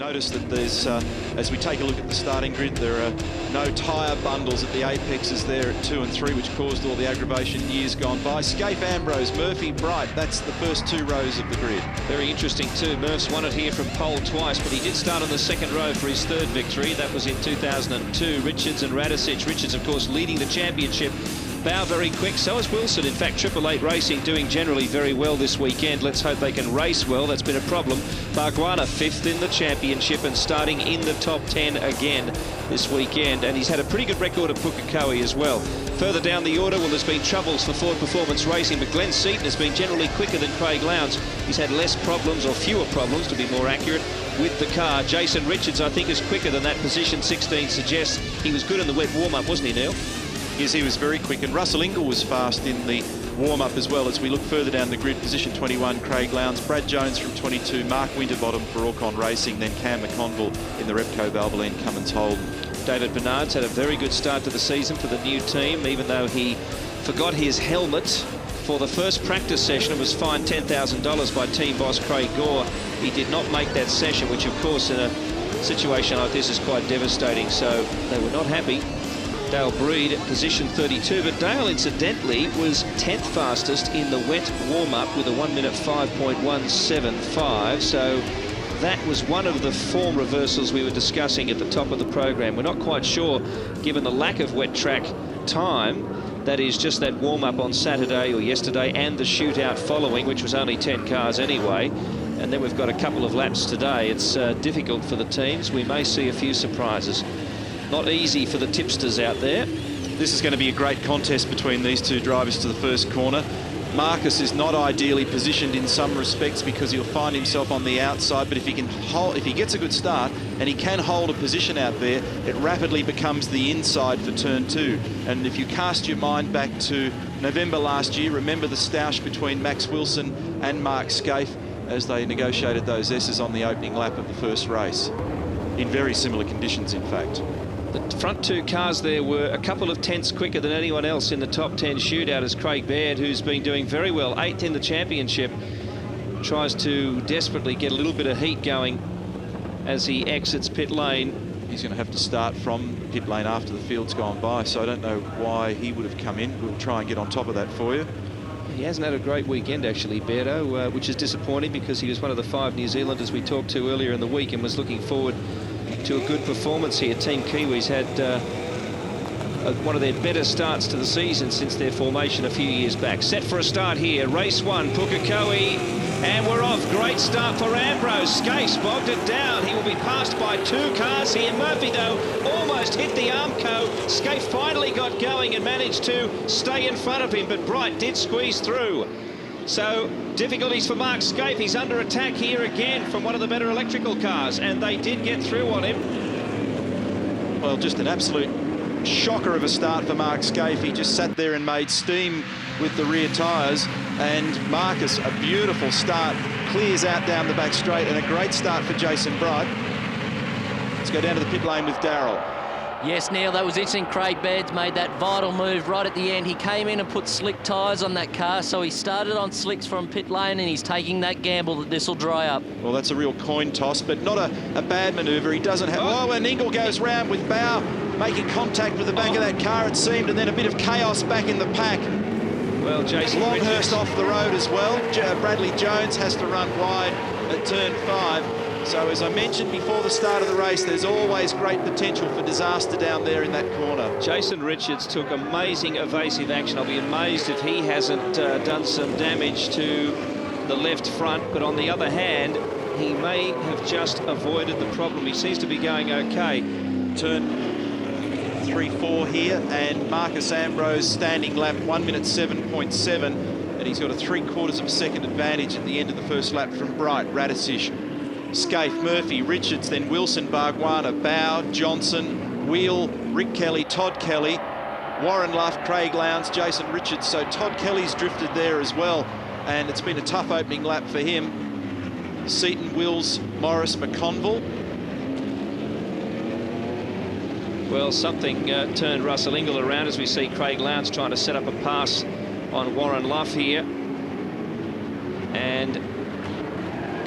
Notice that there's, as we take a look at the starting grid, there are no tyre bundles at the apexes there at 2 and 3, which caused all the aggravation years gone by. Skaife, Ambrose, Murphy, Bright, that's the first 2 rows of the grid. Very interesting too. Murph's won it here from pole twice, but he did start on the second row for his 3rd victory. That was in 2002. Richards and Radicic. Richards, of course, leading the championship. Bow very quick, so is Wilson. In fact, 888 Racing doing generally very well this weekend. Let's hope they can race well. That's been a problem. Bargwanna 5th in the championship and starting in the top 10 again this weekend. And he's had a pretty good record at Pukekohe as well. Further down the order, well, there's been troubles for Ford Performance Racing, but Glenn Seaton has been generally quicker than Craig Lowndes. He's had less problems, or fewer problems, to be more accurate, with the car. Jason Richards, I think, is quicker than that position 16 suggests. He was good in the wet warm-up, wasn't he, Neil? Yes, he was very quick, and Russell Ingall was fast in the warm-up as well. As we look further down the grid, position 21, Craig Lowndes, Brad Jones from 22, Mark Winterbottom for Orcon Racing, then Cam McConville in the Repco Valvoline Cummins Holden. David Bernard's had a very good start to the season for the new team, even though he forgot his helmet for the first practice session and was fined $10,000 by team boss Craig Gore. He did not make that session, which of course in a situation like this is quite devastating, so they were not happy. Dale Breed at position 32, but Dale incidentally was 10th fastest in the wet warm-up with a 1 minute 5.175, so that was one of the form reversals we were discussing at the top of the program. We're not quite sure, given the lack of wet track time, that is just that warm-up on Saturday or yesterday and the shootout following, which was only 10 cars anyway, and then we've got a couple of laps today. It's difficult for the teams. We may see a few surprises. Not easy for the tipsters out there. This is going to be a great contest between these 2 drivers to the first corner. Marcus is not ideally positioned in some respects because he'll find himself on the outside, but if he gets a good start and he can hold a position out there, it rapidly becomes the inside for turn 2. And if you cast your mind back to November last year, remember the stoush between Max Wilson and Mark Skaife as they negotiated those S's on the opening lap of the first race, in very similar conditions, in fact. The front 2 cars there were a couple of tenths quicker than anyone else in the top 10 shootout, as Craig Baird, who's been doing very well, 8th in the championship, tries to desperately get a little bit of heat going as he exits pit lane. He's going to have to start from pit lane after the field's gone by, so I don't know why he would have come in. We'll try and get on top of that for you. He hasn't had a great weekend, actually, Beardo, which is disappointing because he was one of the 5 New Zealanders we talked to earlier in the week and was looking forward to a good performance here. Team Kiwis had one of their better starts to the season since their formation a few years back. Set for a start here, race 1, Pukekohe, and we're off. Great start for Ambrose. Skaife bogged it down. He will be passed by 2 cars here. Murphy, though, almost hit the Armco. Skaife finally got going and managed to stay in front of him, but Bright did squeeze through. So, difficulties for Mark Skaife. He's under attack here again from one of the better electrical cars, and they did get through on him. Well, just an absolute shocker of a start for Mark Skaife. He just sat there and made steam with the rear tyres, and Marcus, a beautiful start, clears out down the back straight, and a great start for Jason Bright. Let's go down to the pit lane with Darrell. Yes, Neil, that was interesting. Craig Baird made that vital move right at the end. He came in and put slick tyres on that car, so he started on slicks from pit lane, and he's taking that gamble that this will dry up. Well, that's a real coin toss, but not a bad manoeuvre. He doesn't have... Oh, and Ingall goes round with Bow making contact with the back of that car, it seemed, and then a bit of chaos back in the pack. Well, Jason Longhurst Richards off the road as well. Bradley Jones has to run wide at turn 5. So, as I mentioned before the start of the race, there's always great potential for disaster down there in that corner. Jason Richards took amazing evasive action. I'll be amazed if he hasn't done some damage to the left front, but on the other hand, he may have just avoided the problem. He seems to be going okay. Turn 3-4 here, and Marcus Ambrose standing lap 1 minute 7.7, and he's got a 3/4 of a second advantage at the end of the first lap from Bright, Radicic, Skaife, Murphy, Richards, then Wilson, Bargwanna, Bow, Johnson, Wheel, Rick Kelly, Todd Kelly, Warren Luff, Craig Lowndes, Jason Richards. So Todd Kelly's drifted there as well, and it's been a tough opening lap for him. Seaton, Wills, Morris, McConville. Well, something turned Russell Ingall around as we see Craig Lowndes trying to set up a pass on Warren Luff here. And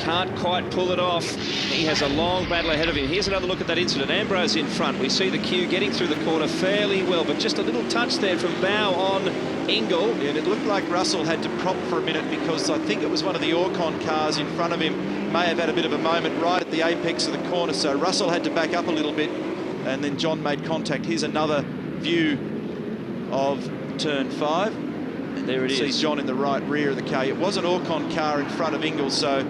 can't quite pull it off. He has a long battle ahead of him. Here's another look at that incident. Ambrose in front. We see the queue getting through the corner fairly well, but just a little touch there from Bow on Ingle. Yeah, and it looked like Russell had to prop for a minute because I think it was one of the Orcon cars in front of him may have had a bit of a moment right at the apex of the corner, so Russell had to back up a little bit, and then John made contact. Here's another view of turn 5. And there it is. See John in the right rear of the car. It was an Orcon car in front of Ingle, so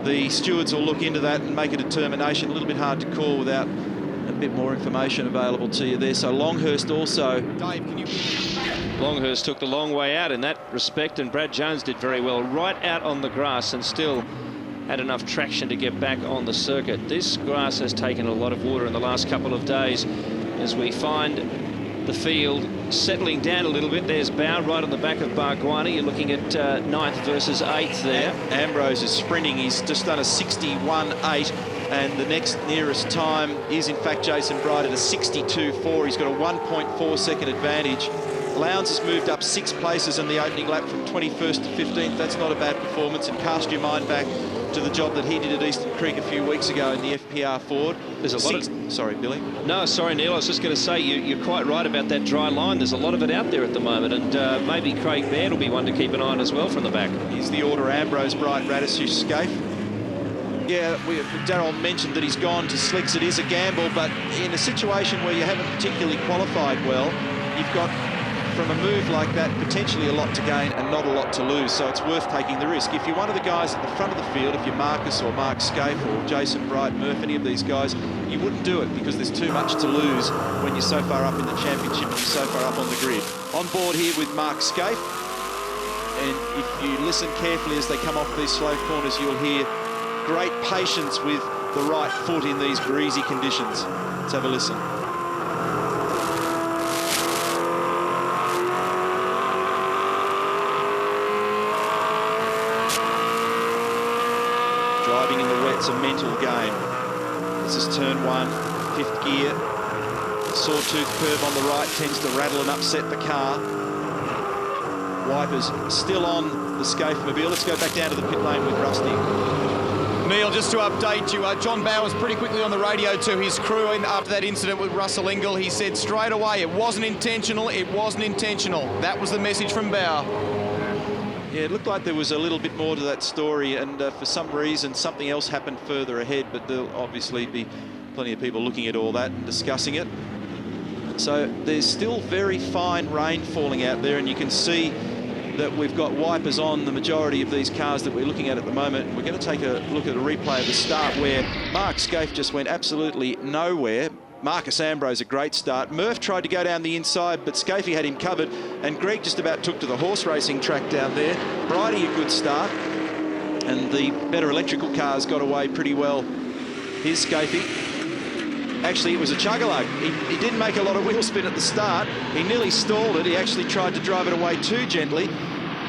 the stewards will look into that and make a determination. A little bit hard to call without a bit more information available to you there. So Longhurst also. Dave, can you... Longhurst took the long way out in that respect, and Brad Jones did very well right out on the grass and still had enough traction to get back on the circuit. This grass has taken a lot of water in the last couple of days as we find the field settling down a little bit. There's Bow right on the back of Bargwanna. You're looking at 9th versus 8th there. Ambrose is sprinting. He's just done a 61.8, and the next nearest time is in fact Jason Bright at a 62.4. He's got a 1.4 second advantage. Lowndes has moved up 6 places in the opening lap from 21st to 15th. That's not a bad performance, and cast your mind back to the job that he did at Eastern Creek a few weeks ago in the FPR Ford. There's a lot of... Sorry, Billy. No, sorry, Neil. I was just going to say, you're quite right about that dry line. There's a lot of it out there at the moment, and maybe Craig Baird will be one to keep an eye on as well from the back. Here's the order: Ambrose, Bright, Radisich, Skaife. Yeah, Darryl mentioned that he's gone to slicks. It is a gamble, but in a situation where you haven't particularly qualified well, you've got, from a move like that, potentially a lot to gain and not a lot to lose, so it's worth taking the risk. If you're one of the guys at the front of the field, if you're Marcus or Mark Skaife or Jason Bright, Murph, any of these guys, you wouldn't do it because there's too much to lose when you're so far up in the championship and you're so far up on the grid. On board here with Mark Skaife, and if you listen carefully as they come off these slow corners, you'll hear great patience with the right foot in these greasy conditions. Let's have a listen. Driving in the wet's a mental game. This is turn 1, 5th gear. The sawtooth curve on the right tends to rattle and upset the car. Wipers still on the Skaife mobile. Let's go back down to the pit lane with Rusty. Neil, just to update you, John Bowers pretty quickly on the radio to his crew after that incident with Russell Ingle. He said straight away, it wasn't intentional, it wasn't intentional. That was the message from Bower. Yeah, it looked like there was a little bit more to that story, and for some reason something else happened further ahead, but there'll obviously be plenty of people looking at all that and discussing it. So there's still very fine rain falling out there, and you can see that we've got wipers on the majority of these cars that we're looking at the moment. We're going to take a look at a replay of the start where Mark Skaife just went absolutely nowhere. Marcus Ambrose, a great start. Murph tried to go down the inside, but Skaife had him covered, and Greg just about took to the horse racing track down there. Bridie, a good start, and the better electrical cars got away pretty well. Here's Skaife. Actually, it was a chug-a-lug. He didn't make a lot of wheel spin at the start. He nearly stalled it. He actually tried to drive it away too gently,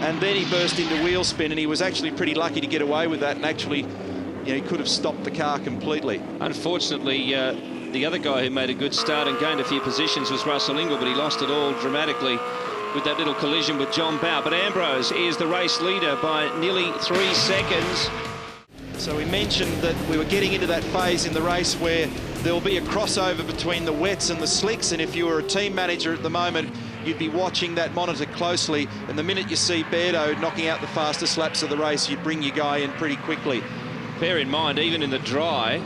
and then he burst into wheel spin, and he was actually pretty lucky to get away with that, and actually, you know, he could have stopped the car completely. Unfortunately, the other guy who made a good start and gained a few positions was Russell Ingle, but he lost it all dramatically with that little collision with John Bow. But Ambrose is the race leader by nearly 3 seconds. So we mentioned that we were getting into that phase in the race where there'll be a crossover between the wets and the slicks, and if you were a team manager at the moment, you'd be watching that monitor closely, and the minute you see Beardo knocking out the fastest laps of the race, you'd bring your guy in pretty quickly. Bear in mind, even in the dry,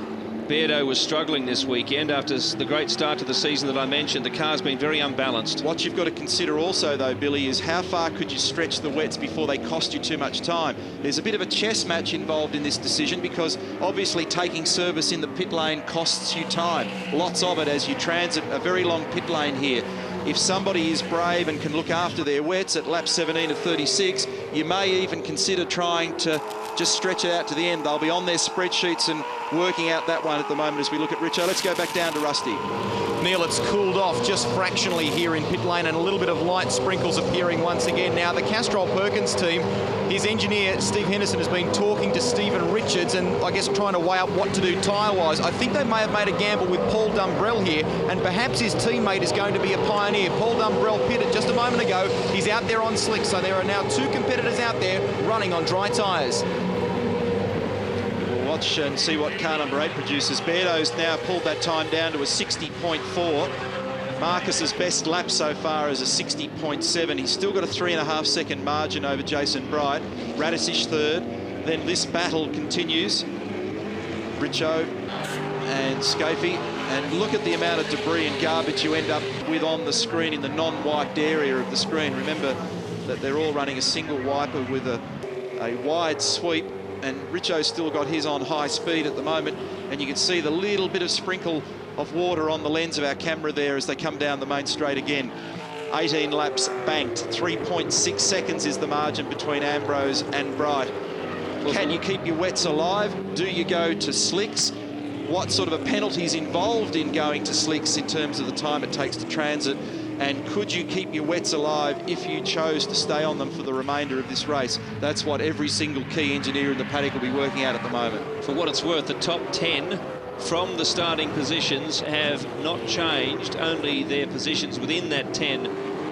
Beardo was struggling this weekend after the great start to the season that I mentioned. The car's been very unbalanced. What you've got to consider also, though, Billy, is how far could you stretch the wets before they cost you too much time? There's a bit of a chess match involved in this decision because obviously taking service in the pit lane costs you time. Lots of it as you transit a very long pit lane here. If somebody is brave and can look after their wets at lap 17 of 36, you may even consider trying to just stretch it out to the end. They'll be on their spreadsheets and working out that one at the moment as we look at Richo. Let's go back down to Rusty. Neil, it's cooled off just fractionally here in pit lane, and a little bit of light sprinkles appearing once again. Now, the Castrol Perkins team, his engineer, Steve Henderson, has been talking to Stephen Richards and I guess trying to weigh up what to do tyre-wise. I think they may have made a gamble with Paul Dumbrell here, and perhaps his teammate is going to be a pioneer. Paul Dumbrell pitted just a moment ago. He's out there on slick, so there are now 2 competitors out there running on dry tyres. watch and see what car number 8 produces. Beardo's now pulled that time down to a 60.4. Marcus's best lap so far is a 60.7. He's still got a 3.5-second margin over Jason Bright. Radisich third. Then this battle continues. Richo and Skaife. And look at the amount of debris and garbage you end up with on the screen in the non-wiped area of the screen. Remember that they're all running a single wiper with a wide sweep, and Richo's still got his on high speed at the moment, and you can see the little bit of sprinkle of water on the lens of our camera there as they come down the main straight again. 18 laps banked, 3.6 seconds is the margin between Ambrose and Bright. Can you keep your wets alive? Do you go to slicks? What sort of a penalty is involved in going to slicks in terms of the time it takes to transit? And could you keep your wets alive if you chose to stay on them for the remainder of this race? That's what every single key engineer in the paddock will be working at the moment. For what it's worth, the top 10 from the starting positions have not changed. Only their positions within that 10,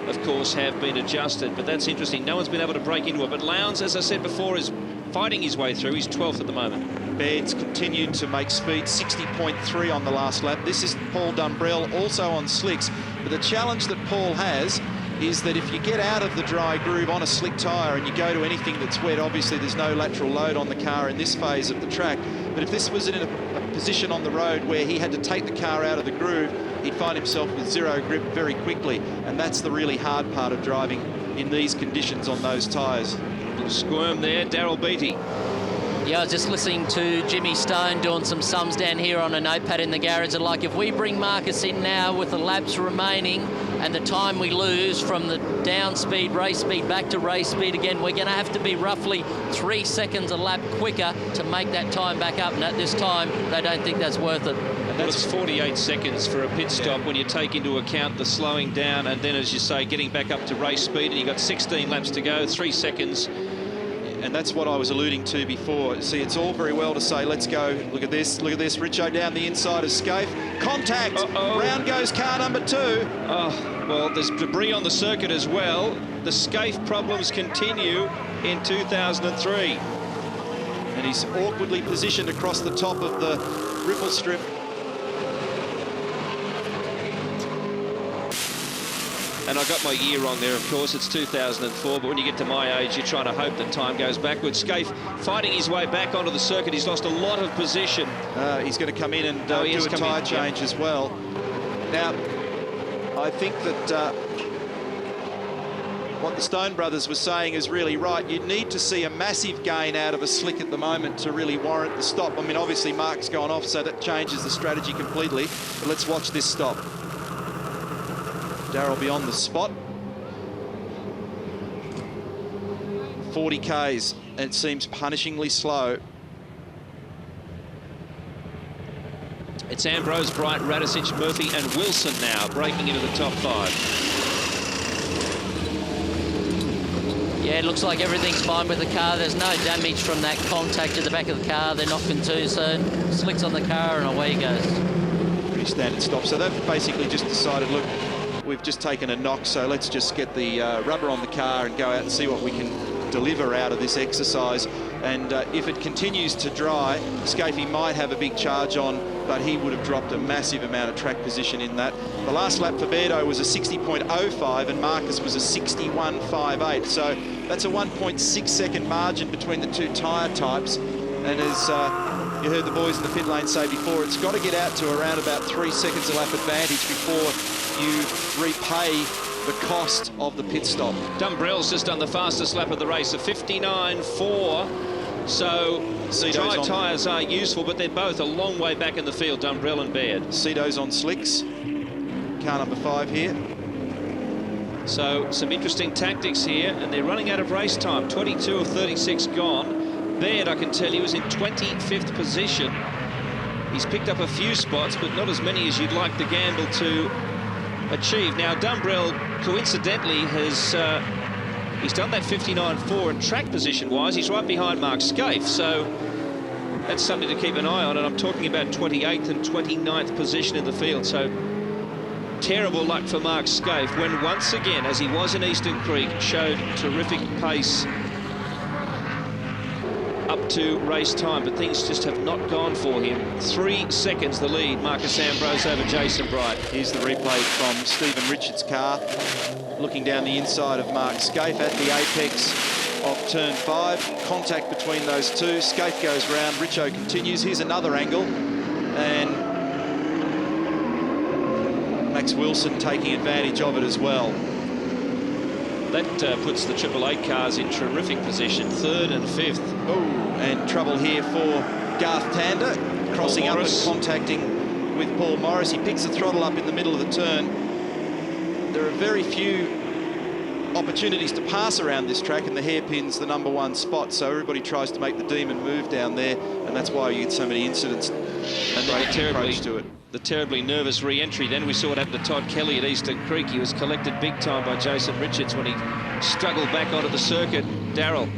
of course, have been adjusted. But that's interesting. No one's been able to break into it. But Lowndes, as I said before, is fighting his way through. He's 12th at the moment. Baird's continued to make speed, 60.3 on the last lap. This is Paul Dumbrell, also on slicks. But the challenge that Paul has is that if you get out of the dry groove on a slick tyre and you go to anything that's wet, obviously there's no lateral load on the car in this phase of the track. But if this was in a position on the road where he had to take the car out of the groove, he'd find himself with zero grip very quickly. And that's the really hard part of driving in these conditions on those tyres. Little squirm there, Daryl Beattie. Yeah, I was just listening to Jimmy Stone doing some sums down here on a notepad in the garage. And like, if we bring Marcus in now with the laps remaining and the time we lose from the down speed, race speed, back to race speed again, we're going to have to be roughly 3 seconds a lap quicker to make that time back up. And at this time, they don't think that's worth it. And that's 48 seconds for a pit stop when you take into account the slowing down and then, as you say, getting back up to race speed. And you've got 16 laps to go, 3 seconds. And that's what I was alluding to before. See, it's all very well to say, let's go. Look at this, look at this. Richo down the inside of Skaife. Contact. Round goes car number 2. Oh, well, there's debris on the circuit as well. The Skaife problems continue in 2003. And he's awkwardly positioned across the top of the ripple strip. And I got my year wrong there, of course. It's 2004, but when you get to my age, you're trying to hope that time goes backwards. Skaife fighting his way back onto the circuit. He's lost a lot of position. He's going to come in and do a tyre change as well. Now, I think that what the Stone brothers were saying is really right. You need to see a massive gain out of a slick at the moment to really warrant the stop. I mean, obviously, Mark's gone off, so that changes the strategy completely. But let's watch this stop. Darryl be on the spot. 40 Ks, and it seems punishingly slow. It's Ambrose, Bright, Radisich, Murphy and Wilson now breaking into the top 5. Yeah, it looks like everything's fine with the car. There's no damage from that contact at the back of the car. They're not contused, so slicks on the car and away he goes. Pretty standard stop. So they've basically just decided, look, we've just taken a knock, so let's just get the rubber on the car and go out and see what we can deliver out of this exercise. And if it continues to dry, Skaife might have a big charge on, but he would have dropped a massive amount of track position in that. The last lap for Beardo was a 60.05 and Marcus was a 61.58. So that's a 1.6 second margin between the two tyre types. And as you heard the boys in the pit lane say before, it's got to get out to around about 3 seconds a lap advantage before you repay the cost of the pit stop. Dumbrell's just done the fastest lap of the race, a 59.4. So dry tyres are useful, but they're both a long way back in the field, Dumbrell and Baird. Cito's on slicks. Car number 5 here. So some interesting tactics here, and they're running out of race time. 22 of 36 gone. Baird, I can tell you, is in 25th position. He's picked up a few spots, but not as many as you'd like the gamble to achieve. Now, Dumbrell, coincidentally, has he's done that 59.4, and track position-wise, he's right behind Mark Skaife, so that's something to keep an eye on, and I'm talking about 28th and 29th position in the field, so terrible luck for Mark Skaife when once again, as he was in Eastern Creek, showed terrific pace up to race time, but things just have not gone for him. 3 seconds the lead, Marcus Ambrose over Jason Bright. Here's the replay from Stephen Richards' car, looking down the inside of Mark Skaife at the apex of turn 5. Contact between those two. Skaife goes round, Richo continues. Here's another angle, and Max Wilson taking advantage of it as well. That puts the Triple Eight cars in terrific position, 3rd and 5th. Oh, and trouble here for Garth Tander, crossing up and contacting with Paul Morris. He picks the throttle up in the middle of the turn. There are very few opportunities to pass around this track, and the hairpin's the #1 spot, so everybody tries to make the demon move down there, and that's why you get so many incidents. And then the terribly nervous re-entry. Then we saw it happen to Todd Kelly at Eastern Creek. He was collected big time by Jason Richards when he struggled back onto the circuit. Darryl.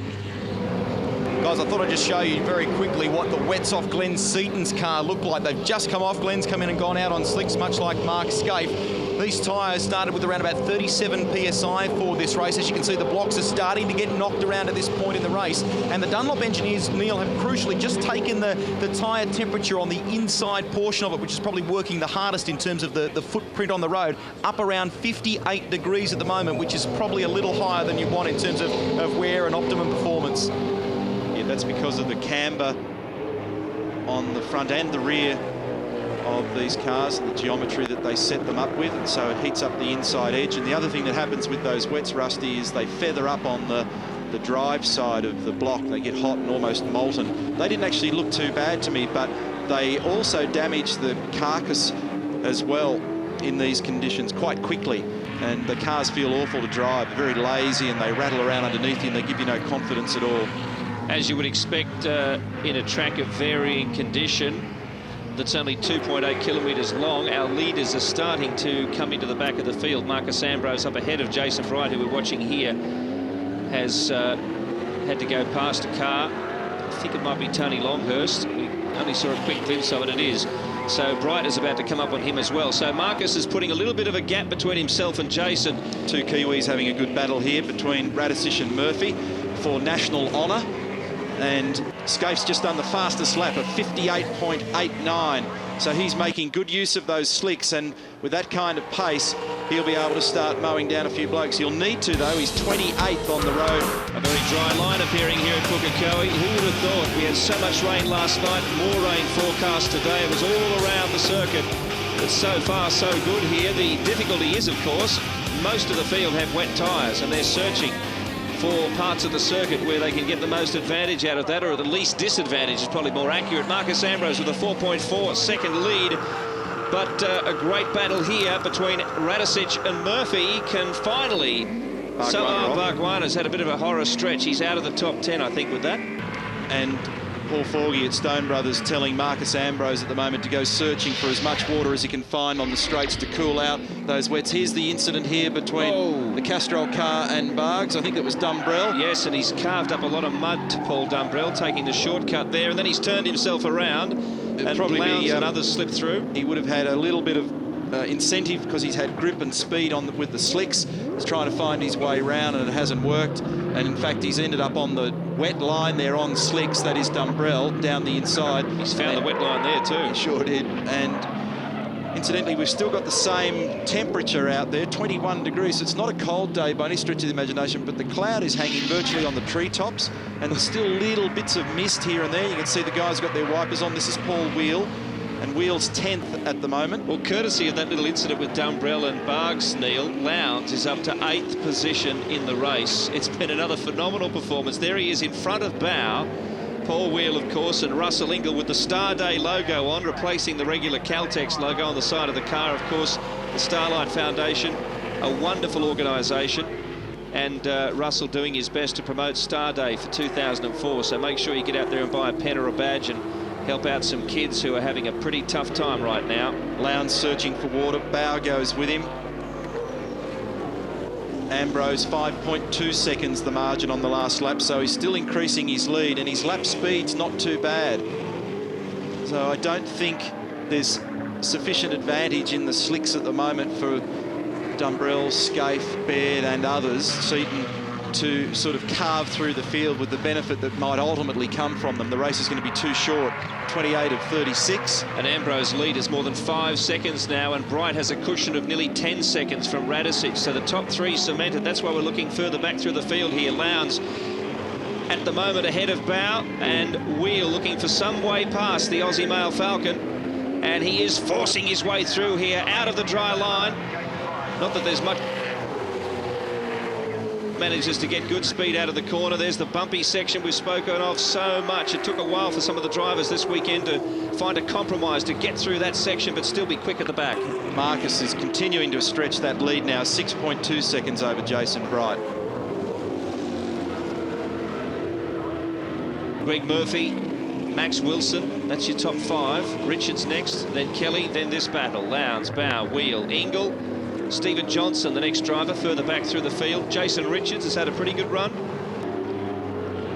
Guys, I thought I'd just show you very quickly what the wets off Glenn Seaton's car looked like. They've just come off. Glenn's come in and gone out on slicks, much like Mark Skaife. These tyres started with around about 37 PSI for this race. As you can see, the blocks are starting to get knocked around at this point in the race. And the Dunlop engineers, Neil, have crucially just taken the tyre temperature on the inside portion of it, which is probably working the hardest in terms of the footprint on the road, up around 58 degrees at the moment, which is probably a little higher than you want in terms of wear and optimum performance. Yeah, that's because of the camber on the front and the rear of these cars, the geometry that they set them up with, and so it heats up the inside edge. And the other thing that happens with those wets, Rusty, is they feather up on the drive side of the block. They get hot and almost molten. They didn't actually look too bad to me, but they also damage the carcass as well in these conditions quite quickly, and the cars feel awful to drive, very lazy, and they rattle around underneath you and they give you no confidence at all. As you would expect in a track of varying condition that's only 2.8 kilometres long, our leaders are starting to come into the back of the field. Marcus Ambrose up ahead of Jason Bright, who we're watching here, has had to go past a car. I think it might be Tony Longhurst. We only saw a quick glimpse of it. It is. So Bright is about to come up on him as well. So Marcus is putting a little bit of a gap between himself and Jason. Two Kiwis having a good battle here between Radisich and Murphy for national honour. And Skaife's just done the fastest lap of 58.89. So he's making good use of those slicks, and with that kind of pace, he'll be able to start mowing down a few blokes. He'll need to, though. He's 28th on the road. A very dry line appearing here at Pukekohe. Who would have thought? We had so much rain last night, more rain forecast today. It was all around the circuit. But so far, so good here. The difficulty is, of course, most of the field have wet tyres, and they're searching for parts of the circuit where they can get the most advantage out of that, or at the least disadvantage is probably more accurate. Marcus Ambrose with a 4.4 second lead, but a great battle here between Radisich and Murphy. Can finally... Samar Bhagwan had a bit of a horror stretch. He's out of the top 10, I think, with that. And Paul Forgy at Stone Brothers telling Marcus Ambrose at the moment to go searching for as much water as he can find on the straights to cool out those wets. Here's the incident here between the Castrol car and Bargs. I think it was Dumbrell. Yes, and he's carved up a lot of mud to Paul Dumbrell, taking the shortcut there, and then he's turned himself around, and probably Lowndes and others slipped through. He would have had a little bit of incentive because he's had grip and speed with the slicks. He's trying to find his way round, and it hasn't worked. And in fact, he's ended up on the wet line there on slicks. That is Dumbrell down the inside. He's found the wet line there too. He sure did. And incidentally, we've still got the same temperature out there, 21 degrees. It's not a cold day by any stretch of the imagination, but the cloud is hanging virtually on the treetops, and there's still little bits of mist here and there. You can see the guys got their wipers on. This is Paul Wheel, and Wheel's 10th at the moment. Well, courtesy of that little incident with Dumbrell and Bargs, Neil, Lowndes is up to 8th position in the race. It's been another phenomenal performance. There he is in front of Bow. Paul Wheel, of course, and Russell Ingall with the Star Day logo on, replacing the regular Caltex logo on the side of the car. Of course, the Starlight Foundation, a wonderful organisation, and Russell doing his best to promote Star Day for 2004. So make sure you get out there and buy a pen or a badge and help out some kids who are having a pretty tough time right now. Lowndes searching for water. Bow goes with him. Ambrose 5.2 seconds the margin on the last lap, so he's still increasing his lead, and his lap speed's not too bad. So I don't think there's sufficient advantage in the slicks at the moment for Dumbrell, Skaife, Baird and others, Seaton, to sort of carve through the field with the benefit that might ultimately come from them. The race is going to be too short, 28 of 36. And Ambrose lead is more than 5 seconds now, and Bright has a cushion of nearly 10 seconds from Radicic. So the top 3 cemented. That's why we're looking further back through the field here. Lowndes at the moment ahead of Bow, and Wheel looking for some way past the Aussie Male Falcon. And he is forcing his way through here, out of the dry line. Not that there's much. Manages to get good speed out of the corner. There's the bumpy section we've spoken of so much. It took a while for some of the drivers this weekend to find a compromise to get through that section, but still be quick at the back. Marcus is continuing to stretch that lead now, 6.2 seconds over Jason Bright. Greg Murphy, Max Wilson, that's your top 5. Richards next, then Kelly, then this battle. Lowndes, Bow, Wheel, Ingle, Stephen Johnson, the next driver, further back through the field. Jason Richards has had a pretty good run.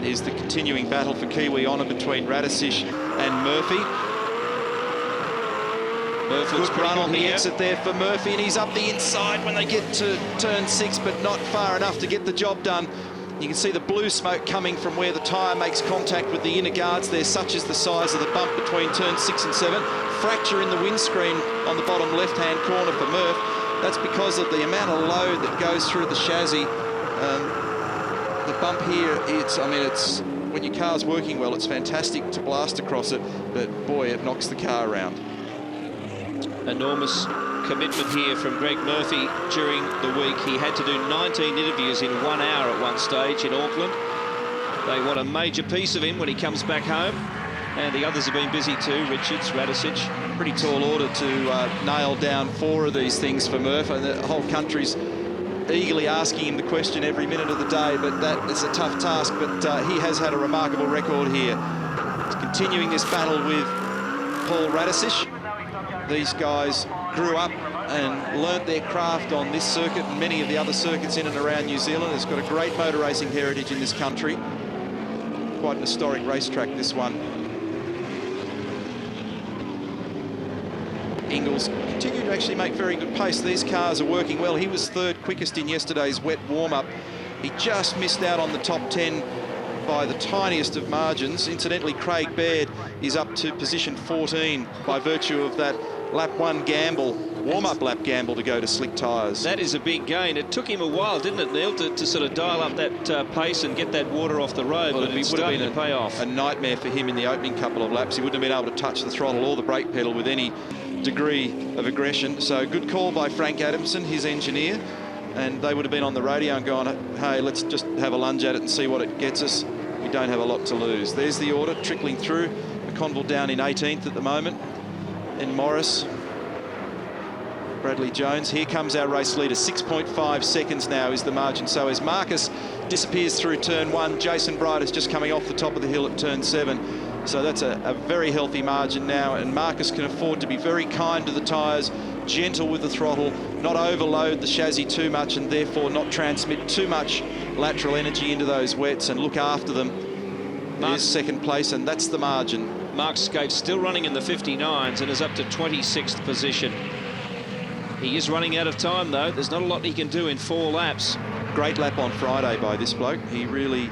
Here's the continuing battle for Kiwi honour between Radicic and Murphy. Good run on the exit there for Murphy, and he's up the inside when they get to turn 6, but not far enough to get the job done. You can see the blue smoke coming from where the tyre makes contact with the inner guards there, such as the size of the bump between turn 6 and 7. Fracture in the windscreen on the bottom left-hand corner for Murph. That's because of the amount of load that goes through the chassis. The bump here, it's when your car's working well, it's fantastic to blast across it, but boy, it knocks the car around. Enormous commitment here from Greg Murphy during the week. He had to do 19 interviews in 1 hour at one stage in Auckland. They want a major piece of him when he comes back home. And the others have been busy too, Richards, Radicic. Pretty tall order to nail down 4 of these things for Murph, and the whole country's eagerly asking him the question every minute of the day, but that is a tough task. But he has had a remarkable record here. He's continuing this battle with Paul Radicic. These guys grew up and learnt their craft on this circuit and many of the other circuits in and around New Zealand. It's got a great motor racing heritage in this country. Quite an historic racetrack, this one. Ingles continue to actually make very good pace. These cars are working well. He was 3rd quickest in yesterday's wet warm-up. He just missed out on the top 10 by the tiniest of margins. Incidentally, Craig Baird is up to position 14 by virtue of that lap 1 gamble, warm-up lap gamble to go to slick tyres. That is a big gain. It took him a while, didn't it, Neil, to sort of dial up that pace and get that water off the road, well, but it would have been to pay off. A nightmare for him in the opening couple of laps. He wouldn't have been able to touch the throttle or the brake pedal with any degree of aggression. So good call by Frank Adamson, his engineer, and they would have been on the radio and gone, hey, let's just have a lunge at it and see what it gets us. We don't have a lot to lose. There's the order trickling through. McConville down in 18th at the moment. And Morris, Bradley Jones. Here comes our race leader. 6.5 seconds now is the margin. So as Marcus disappears through turn 1, Jason Bright is just coming off the top of the hill at turn 7. So that's a very healthy margin now, and Marcus can afford to be very kind to the tyres, gentle with the throttle, not overload the chassis too much, and therefore not transmit too much lateral energy into those wets, and look after them. There's 2nd place, and that's the margin. Mark Skaife still running in the 59s and is up to 26th position. He is running out of time, though. There's not a lot he can do in 4 laps. Great lap on Friday by this bloke. He really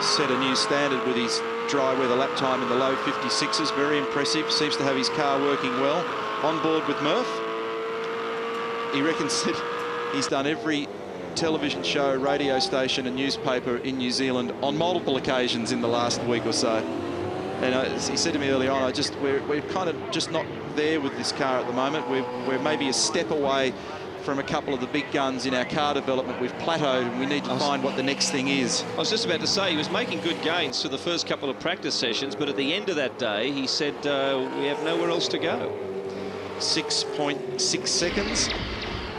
set a new standard with his dry weather lap time in the low 56s. Very impressive. Seems to have his car working well. On board with Murph. He reckons that he's done every television show, radio station and newspaper in New Zealand on multiple occasions in the last week or so. And as he said to me earlier on, we're kind of just not there with this car at the moment. We're maybe a step away from a couple of the big guns in our car development. We've plateaued and we need to find what the next thing is. I was just about to say, he was making good gains for the first couple of practice sessions, but at the end of that day, he said, we have nowhere else to go. 6.6 seconds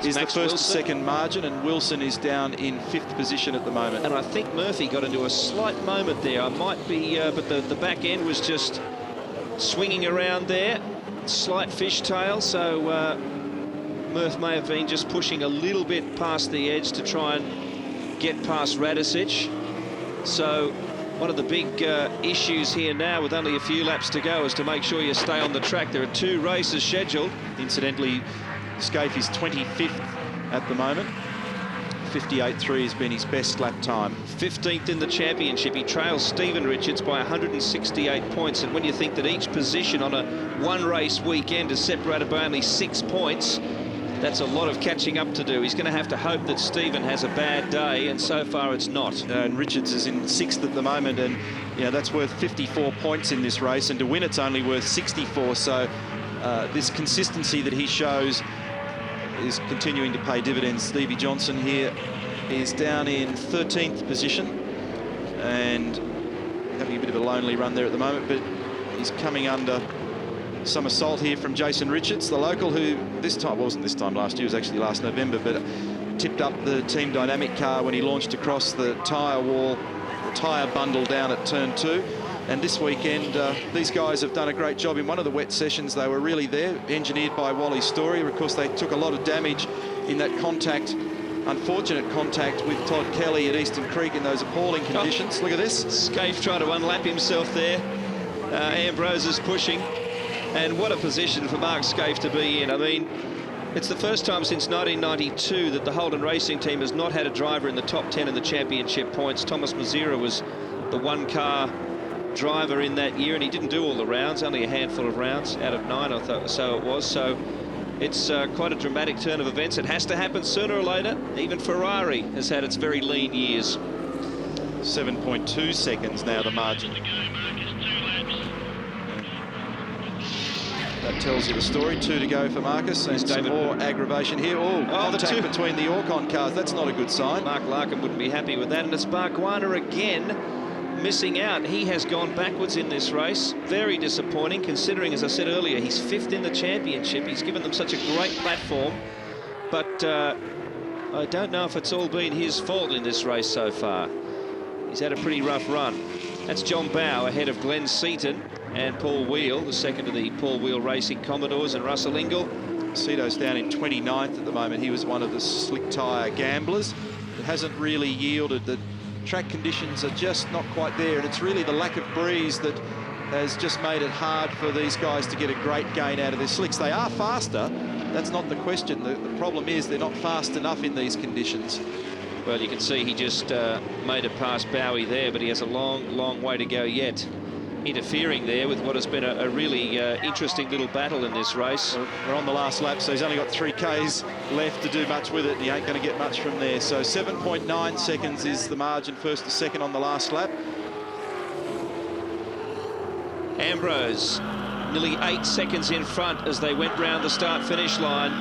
is Max the first Wilson. second margin, and Wilson is down in 5th position at the moment. And I think Murphy got into a slight moment there. I might be, but the back end was just swinging around there. Slight fishtail, so Murph may have been just pushing a little bit past the edge to try and get past Radicic. So one of the big issues here now, with only a few laps to go, is to make sure you stay on the track. There are 2 races scheduled. Incidentally, Skaife is 25th at the moment. 58.3 has been his best lap time. 15th in the championship. He trails Stephen Richards by 168 points. And when you think that each position on a one-race weekend is separated by only 6 points, that's a lot of catching up to do. He's going to have to hope that Stephen has a bad day, and so far it's not. And Richards is in 6th at the moment, and that's worth 54 points in this race, and to win it's only worth 64. So this consistency that he shows is continuing to pay dividends. Stevie Johnson here is down in 13th position and having a bit of a lonely run there at the moment, but he's coming under some assault here from Jason Richards, the local, who this time, wasn't this time last year, it was actually last November, but tipped up the Team Dynamic car when he launched across the tyre wall, the tyre bundle down at turn 2. And this weekend, these guys have done a great job. In one of the wet sessions, they were really there, engineered by Wally Story. Of course, they took a lot of damage in that contact, unfortunate contact with Todd Kelly at Eastern Creek in those appalling conditions. Look at this. Skaife trying to unlap himself there. Ambrose is pushing. And what a position for Mark Skaife to be in. I mean, it's the first time since 1992 that the Holden Racing team has not had a driver in the top 10 in the championship points. Thomas Mazira was the one-car driver in that year, and he didn't do all the rounds, only a handful of rounds out of 9 or so it was. So it's quite a dramatic turn of events. It has to happen sooner or later. Even Ferrari has had its very lean years. 7.2 seconds now, the margin. That tells you the story. 2 to go for Marcus, and some more aggravation here. Contact between the Orcon cars. That's not a good sign. Mark Larkin wouldn't be happy with that, and it's Bargwanna again missing out. He has gone backwards in this race. Very disappointing, considering, as I said earlier, he's 5th in the championship. He's given them such a great platform, but I don't know if it's all been his fault in this race so far. He's had a pretty rough run. That's John Bowe ahead of Glenn Seaton and Paul Wheel, the second of the Paul Wheel Racing Commodores, and Russell Ingall. Seato's down in 29th at the moment. He was one of the slick tyre gamblers. It hasn't really yielded. The track conditions are just not quite there, and it's really the lack of breeze that has just made it hard for these guys to get a great gain out of their slicks. They are faster, that's not the question. The problem is they're not fast enough in these conditions. Well, you can see he just made it past Bowie there, but he has a long way to go yet. Interfering there with what has been a really interesting little battle in this race. We're on the last lap, so he's only got 3 Ks left to do much with it, and he ain't going to get much from there. So 7.9 seconds is the margin, first to second on the last lap. Ambrose nearly 8 seconds in front as they went round the start-finish line.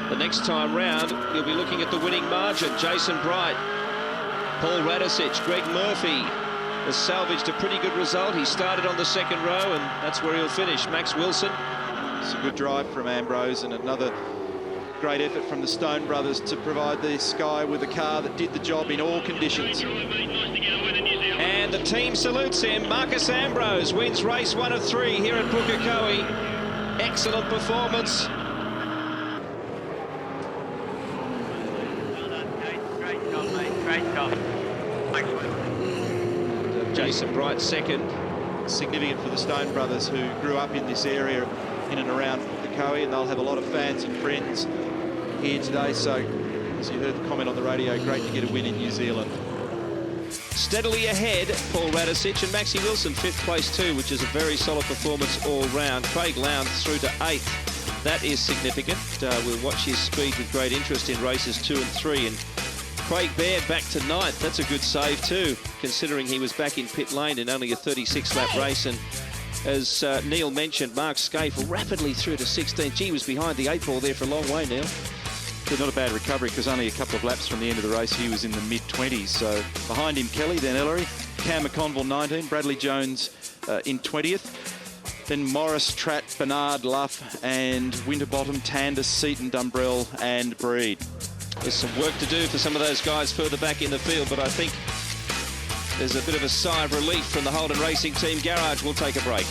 The next time round, you'll be looking at the winning margin. Jason Bright, Paul Radicic, Greg Murphy has salvaged a pretty good result. He started on the second row, and that's where he'll finish. Max Wilson. It's a good drive from Ambrose, and another great effort from the Stone brothers to provide this guy with a car that did the job in all conditions. And the team salutes him. Marcus Ambrose wins race 1 of 3 here at Pukekohe. Excellent performance. Great job, mate. Great job. Excellent. Jason Bright second. Significant for the Stone brothers, who grew up in this area in and around Pukekohe, and they'll have a lot of fans and friends here today. So, as you heard the comment on the radio, great to get a win in New Zealand. Steadily ahead, Paul Radicic and Maxie Wilson, 5th place too, which is a very solid performance all round. Craig Lowndes through to 8th. That is significant. We'll watch his speed with great interest in races 2 and 3. And Craig Baird back to 9th. That's a good save too, considering he was back in pit lane in only a 36-lap race. And as Neil mentioned, Mark Skaife rapidly through to 16th. Gee, was behind the 8 ball there for a long way, Neil. But not a bad recovery, because only a couple of laps from the end of the race, he was in the mid-20s. So behind him, Kelly, then Ellery, Cam McConville, 19, Bradley Jones in 20th. Then Morris, Tratt, Bernard, Luff, and Winterbottom, Tandis, Seaton, Dumbrell, and Breed. There's some work to do for some of those guys further back in the field, but I think there's a bit of a sigh of relief from the Holden Racing Team garage. We'll take a break.